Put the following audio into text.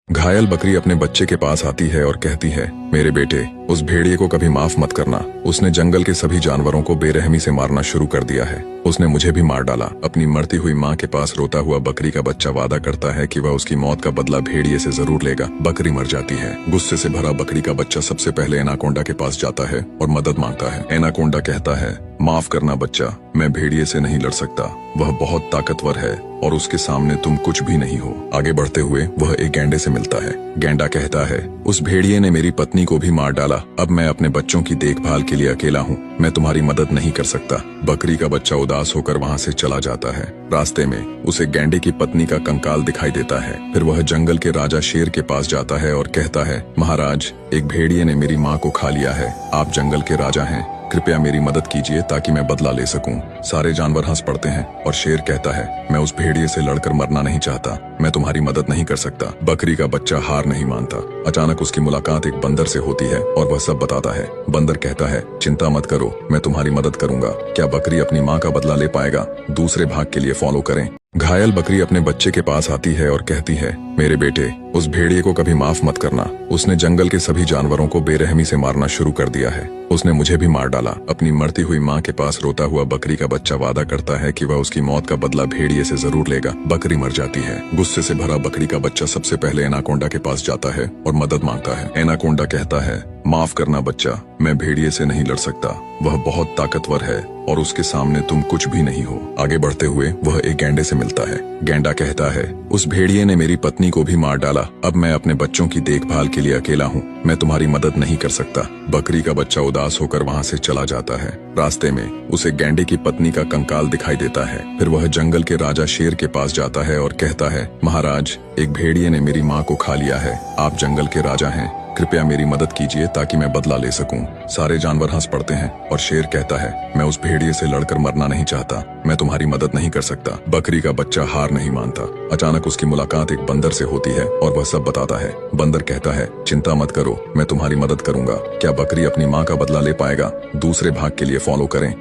घायल बकरी अपने बच्चे के पास आती है और कहती है, मेरे बेटे, उस भेड़िए को कभी माफ मत करना। उसने जंगल के सभी जानवरों को बेरहमी से मारना शुरू कर दिया है। उसने मुझे भी मार डाला। अपनी मरती हुई माँ के पास रोता हुआ बकरी का बच्चा वादा करता है कि वह उसकी मौत का बदला भेड़िए से जरूर लेगा। बकरी मर जाती है। गुस्से से भरा बकरी का बच्चा सबसे पहले एनाकोंडा के पास जाता है और मदद मांगता है। एनाकोंडा कहता है, माफ करना बच्चा, मैं भेड़िए से नहीं लड़ सकता। वह बहुत ताकतवर है और उसके सामने तुम कुछ भी नहीं हो। आगे बढ़ते हुए वह एक गैंडे से मिलता है। गैंडा कहता है, उस भेड़िए ने मेरी पत्नी को भी मार डाला। अब मैं अपने बच्चों की देखभाल के लिए अकेला हूँ। मैं तुम्हारी मदद नहीं कर सकता। बकरी का बच्चा उदास होकर वहाँ से चला जाता है। रास्ते में उसे गैंडे की पत्नी का कंकाल दिखाई देता है। फिर वह जंगल के राजा शेर के पास जाता है और कहता है, महाराज, एक भेड़िए ने मेरी माँ को खा लिया है। आप जंगल के राजा हैं, कृपया मेरी मदद कीजिए ताकि मैं बदला ले सकूं। सारे जानवर हंस पड़ते हैं और शेर कहता है, मैं उस भेड़िए से लड़कर मरना नहीं चाहता। मैं तुम्हारी मदद नहीं कर सकता। बकरी का बच्चा हार नहीं मानता। अचानक उसकी मुलाकात एक बंदर से होती है और वह सब बताता है। बंदर कहता है, चिंता मत करो, मैं तुम्हारी मदद करूंगा। क्या बकरी अपनी माँ का बदला ले पाएगा? दूसरे भाग के लिए फॉलो करें। घायल बकरी अपने बच्चे के पास आती है और कहती है, मेरे बेटे, उस भेड़िए को कभी माफ मत करना। उसने जंगल के सभी जानवरों को बेरहमी से मारना शुरू कर दिया है। उसने मुझे भी मार डाला। अपनी मरती हुई माँ के पास रोता हुआ बकरी का बच्चा वादा करता है कि वह उसकी मौत का बदला भेड़िए से जरूर लेगा। बकरी मर जाती है। गुस्से से भरा बकरी का बच्चा सबसे पहले एनाकोंडा के पास जाता है और मदद मांगता है। एनाकोंडा कहता है, माफ करना बच्चा, मैं भेड़िए से नहीं लड़ सकता। वह बहुत ताकतवर है और उसके सामने तुम कुछ भी नहीं हो। आगे बढ़ते हुए वह एक गैंडे से मिलता है। गैंडा कहता है, उस भेड़िए ने मेरी पत्नी को भी मार डाला। अब मैं अपने बच्चों की देखभाल के लिए अकेला हूँ। मैं तुम्हारी मदद नहीं कर सकता। बकरी का बच्चा उदास होकर वहाँ से चला जाता है। रास्ते में उसे गैंडे की पत्नी का कंकाल दिखाई देता है। फिर वह जंगल के राजा शेर के पास जाता है और कहता है, महाराज, एक भेड़िए ने मेरी माँ को खा लिया है। आप जंगल के राजा हैं, कृपया मेरी मदद कीजिए ताकि मैं बदला ले सकूं। सारे जानवर हंस पड़ते हैं और शेर कहता है, मैं उस भेड़िए से लड़कर मरना नहीं चाहता। मैं तुम्हारी मदद नहीं कर सकता। बकरी का बच्चा हार नहीं मानता। अचानक उसकी मुलाकात एक बंदर से होती है और वह सब बताता है। बंदर कहता है, चिंता मत करो, मैं तुम्हारी मदद करूंगा। क्या बकरी अपनी माँ का बदला ले पाएगा? दूसरे भाग के लिए फॉलो करें।